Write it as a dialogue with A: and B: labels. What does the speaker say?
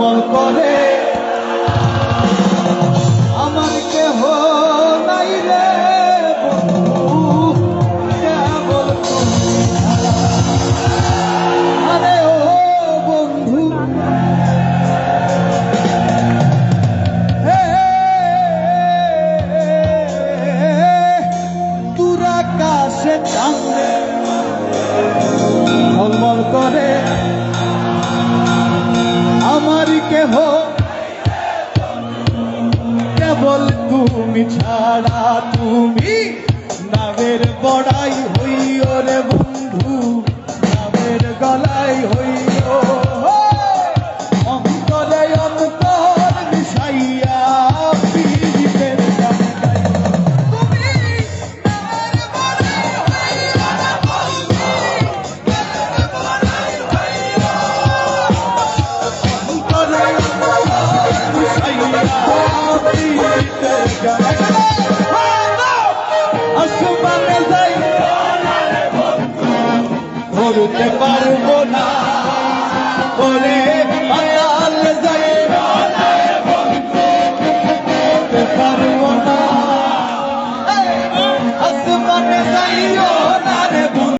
A: ঝলমল করে আমার কেহ নাই রে বন্ধু কেবল তুমি ছাড়া। আরে ও বন্ধু দূর আকাশে চাঁদে ঝলমল করে আমার কেহ কেবল তুমি ছাড়া। তুমি নামের বড়াই হইও রে বন্ধু নামের গলাই হইও অন্তরে অন্তর মিশাইয়া পীড়িতের গান গাইও। তুমি নামের বড়াই হইও রে বন্ধু নামের গলাই হইও অন্তরে অন্তর মিশাইয়া পীড়িতের গান আসমানে যাই ধরতে পারবো না ওরে